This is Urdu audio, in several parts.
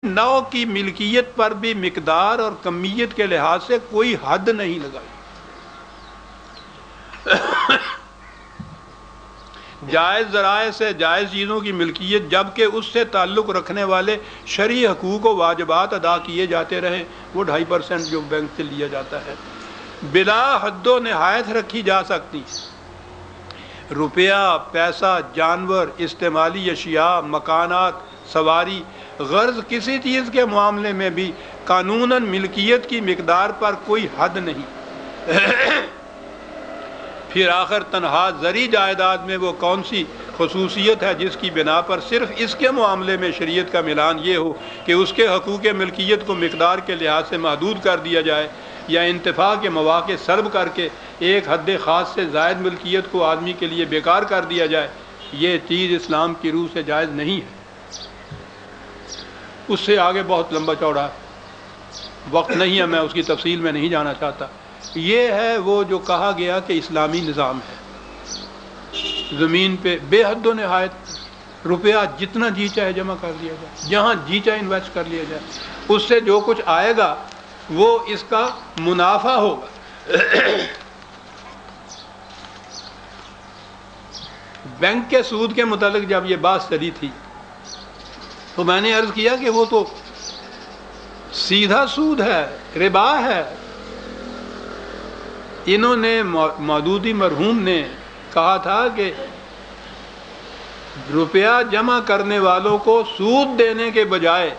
نو کی ملکیت پر بھی مقدار اور کمیت کے لحاظ سے کوئی حد نہیں لگائی۔ جائز ذرائع سے جائز چیزوں کی ملکیت، جبکہ اس سے تعلق رکھنے والے شرعی حقوق و واجبات ادا کیے جاتے رہیں، وہ 2.5% جو بینک سے لیا جاتا ہے بلا حد و نہایت رکھی جا سکتی۔ روپیہ، پیسہ، جانور، استعمالی اشیاء، مکانات، سواری، غرض کسی چیز کے معاملے میں بھی قانوناً ملکیت کی مقدار پر کوئی حد نہیں۔ پھر آخر تنہا زرعی جائیداد میں وہ کون سی خصوصیت ہے جس کی بنا پر صرف اس کے معاملے میں شریعت کا ملان یہ ہو کہ اس کے حقوق ملکیت کو مقدار کے لحاظ سے محدود کر دیا جائے یا انتفاع کے مواقع سلب کر کے ایک حد خاص سے زائد ملکیت کو آدمی کے لیے بیکار کر دیا جائے؟ یہ چیز اسلام کی روح سے جائز نہیں ہے۔ اس سے آگے بہت لمبا چوڑا وقت نہیں ہے، میں اس کی تفصیل میں نہیں جانا چاہتا۔ یہ ہے وہ جو کہا گیا کہ اسلامی نظام ہے، زمین پہ بے حد و نہایت روپیہ جتنا جی چاہے جمع کر لیا جائے، جہاں جی چاہے انویسٹ کر لیا جائے، اس سے جو کچھ آئے گا وہ اس کا منافع ہوگا۔ بینک کے سود کے متعلق جب یہ بات چلی تھی تو میں نے عرض کیا کہ وہ تو سیدھا سود ہے، ربا ہے۔ انہوں نے مودودی مرحوم نے کہا تھا کہ روپیہ جمع کرنے والوں کو سود دینے کے بجائے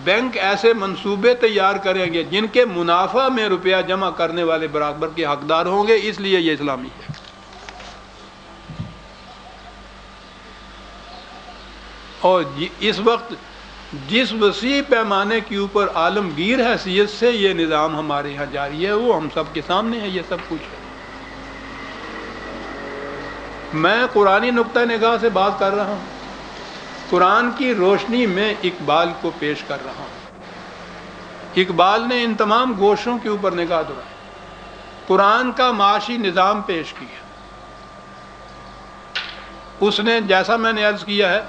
بینک ایسے منصوبے تیار کریں گے جن کے منافع میں روپیہ جمع کرنے والے برابر کے حقدار ہوں گے، اس لیے یہ اسلامی ہے۔ اور اس وقت جس وسیع پیمانے کے اوپر عالمگیر حیثیت سے یہ نظام ہمارے یہاں جاری ہے وہ ہم سب کے سامنے ہے، یہ سب کچھ ہے۔ میں قرآنی نقطہ نگاہ سے بات کر رہا ہوں، قرآن کی روشنی میں اقبال کو پیش کر رہا ہوں۔ اقبال نے ان تمام گوشوں کے اوپر نگاہ دوڑائی، قرآن کا معاشی نظام پیش کیا۔ اس نے جیسا میں نے عرض کیا ہے،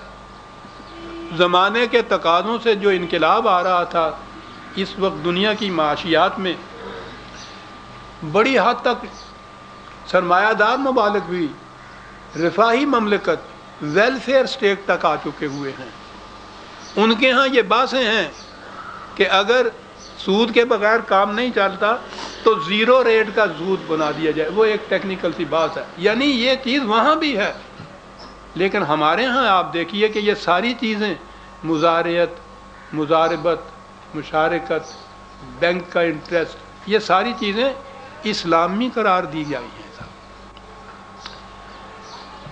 زمانے کے تقاضوں سے جو انقلاب آ رہا تھا اس وقت دنیا کی معاشیات میں، بڑی حد تک سرمایہ دار ممالک بھی رفاہی مملکت ویلفیئر سٹیٹ تک آ چکے ہوئے ہیں۔ ان کے ہاں یہ باتیں ہیں کہ اگر سود کے بغیر کام نہیں چلتا تو زیرو ریٹ کا سود بنا دیا جائے، وہ ایک ٹیکنیکل سی بات ہے، یعنی یہ چیز وہاں بھی ہے۔ لیکن ہمارے ہاں آپ دیکھیے کہ یہ ساری چیزیں مزارعت، مزاربت، مشارکت، بینک کا انٹرسٹ، یہ ساری چیزیں اسلامی قرار دی گئی ہیں۔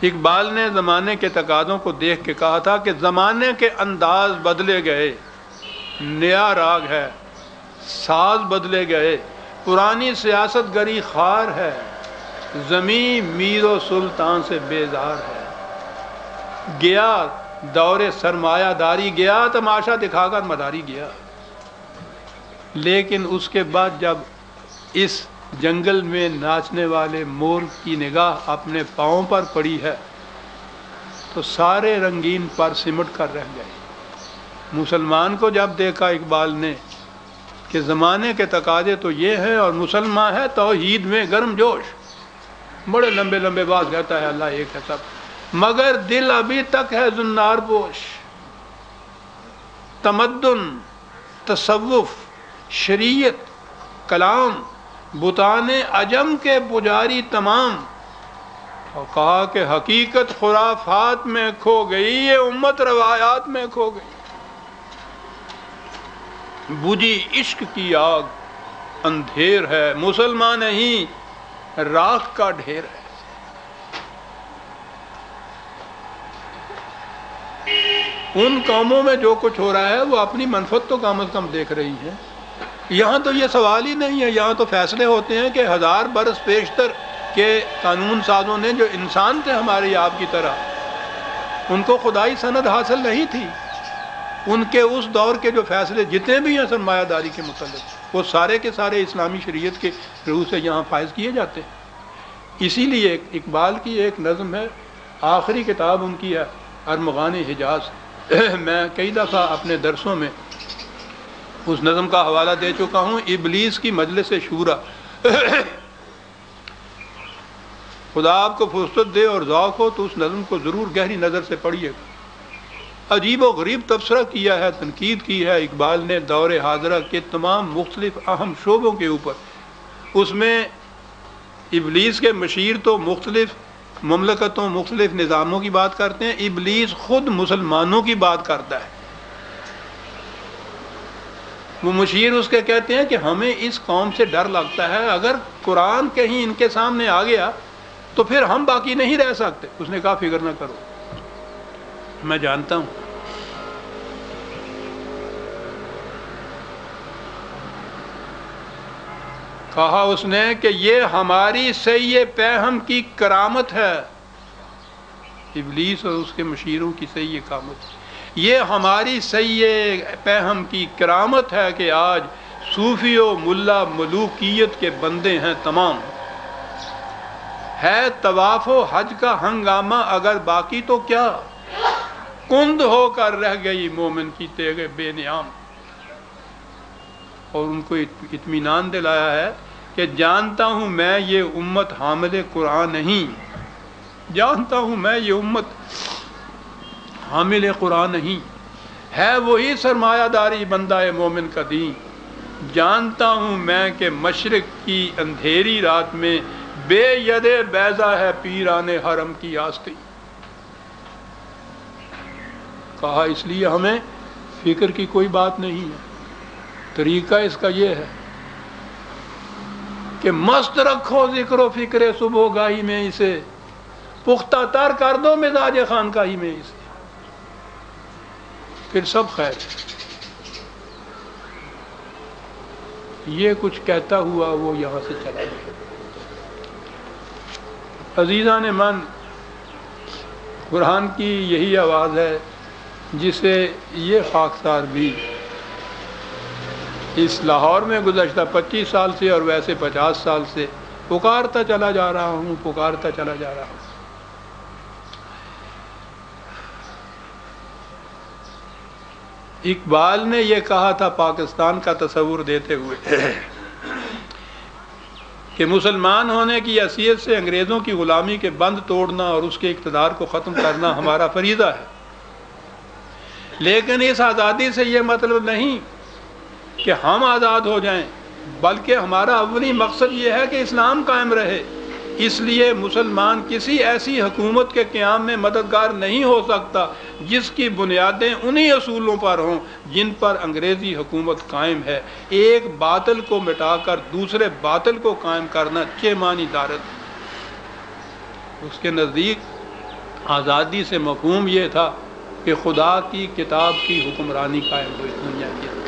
اقبال نے زمانے کے تقاضوں کو دیکھ کے کہا تھا کہ زمانے کے انداز بدلے گئے، نیا راگ ہے، ساز بدلے گئے، پرانی سیاست گری خار ہے، زمین میر و سلطان سے بیزار ہے۔ گیا دور سرمایہ داری گیا، تماشا دکھا کر مداری گیا۔ لیکن اس کے بعد جب اس جنگل میں ناچنے والے مور کی نگاہ اپنے پاؤں پر پڑی ہے تو سارے رنگین پر سمٹ کر رہ گئے۔ مسلمان کو جب دیکھا اقبال نے کہ زمانے کے تقاضے تو یہ ہیں اور مسلمان ہے توحید میں گرم جوش، بڑے لمبے لمبے بات کہتا ہے اللہ ایک ہے سب، مگر دل ابھی تک ہے زنار پوش۔ تمدن، تصوف، شریعت، کلام، بتان عجم کے پجاری تمام، اور کہا کہ حقیقت خرافات میں کھو گئی، یہ امت روایات میں کھو گئی۔ بجھی عشق کی آگ اندھیر ہے، مسلمان نہیں راکھ کا ڈھیر ہے۔ ان قوموں میں جو کچھ ہو رہا ہے وہ اپنی منفعت تو کم از کم دیکھ رہی ہیں۔ یہاں تو یہ سوال ہی نہیں ہے، یہاں تو فیصلے ہوتے ہیں کہ 1000 برس پیشتر کے قانون سازوں نے جو انسان تھے ہمارے آپ کی طرح، ان کو خدائی سند حاصل نہیں تھی، ان کے اس دور کے جو فیصلے جتنے بھی ہیں سرمایہ داری کے متعلق، وہ سارے کے سارے اسلامی شریعت کے روح سے یہاں فائز کیے جاتے ہیں۔ اسی لیے اقبال کی ایک نظم ہے، آخری کتاب ان کی ہے ارمغان حجاز۔ میں کئی دفعہ اپنے درسوں میں اس نظم کا حوالہ دے چکا ہوں، ابلیس کی مجلس شورا۔ خدا آپ کو فرصت دے اور ذوق ہو تو اس نظم کو ضرور گہری نظر سے پڑھیے گا۔ عجیب و غریب تبصرہ کیا ہے، تنقید کی ہے اقبال نے دور حاضرہ کے تمام مختلف اہم شعبوں کے اوپر۔ اس میں ابلیس کے مشیر تو مختلف مملکتوں، مختلف نظاموں کی بات کرتے ہیں، ابلیس خود مسلمانوں کی بات کرتا ہے۔ وہ مشیر اس کے کہتے ہیں کہ ہمیں اس قوم سے ڈر لگتا ہے، اگر قرآن کہیں ان کے سامنے آ گیا تو پھر ہم باقی نہیں رہ سکتے۔ اس نے کہا فکر نہ کرو، میں جانتا ہوں۔ کہا اس نے کہ یہ ہماری صحیح پہم کی کرامت ہے، ابلیس اور اس کے مشیروں کی صحیح کامت، یہ ہماری صحیح پہم کی کرامت ہے کہ آج صوفی و ملا ملوکیت کے بندے ہیں تمام، ہے طواف و حج کا ہنگامہ اگر باقی تو کیا، کند ہو کر رہ گئی مومن کی تیغ بے نیام۔ اور ان کو اطمینان دلایا ہے کہ جانتا ہوں میں یہ امت حامل قرآن نہیں، جانتا ہوں میں یہ امت حامل قرآن نہیں، ہے وہی سرمایہ داری بندہ مومن کا دین، جانتا ہوں میں کہ مشرق کی اندھیری رات میں بے ید بیضا ہے پیران حرم کی آستی۔ کہا اس لیے ہمیں فکر کی کوئی بات نہیں ہے، طریقہ اس کا یہ ہے کہ مست رکھو ذکر و فکر صبح گاہی میں اسے، پختہ تر کر دو مزاج خانقاہی میں اسے، پھر سب خیر ہے۔ یہ کچھ کہتا ہوا وہ یہاں سے چلا گیا۔ عزیزان من، قرآن کی یہی آواز ہے جسے یہ خاکسار بھی اس لاہور میں گزشتہ 25 سال سے اور ویسے 50 سال سے پکارتا چلا جا رہا ہوں، پکارتا چلا جا رہا ہوں۔ اقبال نے یہ کہا تھا پاکستان کا تصور دیتے ہوئے کہ مسلمان ہونے کی حیثیت سے انگریزوں کی غلامی کے بند توڑنا اور اس کے اقتدار کو ختم کرنا ہمارا فریضہ ہے، لیکن اس آزادی سے یہ مطلب نہیں کہ ہم آزاد ہو جائیں، بلکہ ہمارا اولی مقصد یہ ہے کہ اسلام قائم رہے۔ اس لیے مسلمان کسی ایسی حکومت کے قیام میں مددگار نہیں ہو سکتا جس کی بنیادیں انہی اصولوں پر ہوں جن پر انگریزی حکومت قائم ہے۔ ایک باطل کو مٹا کر دوسرے باطل کو قائم کرنا چیمانی دارت۔ اس کے نزدیک آزادی سے مفہوم یہ تھا کہ خدا کی کتاب کی حکمرانی قائم ہوئی دنیا کی۔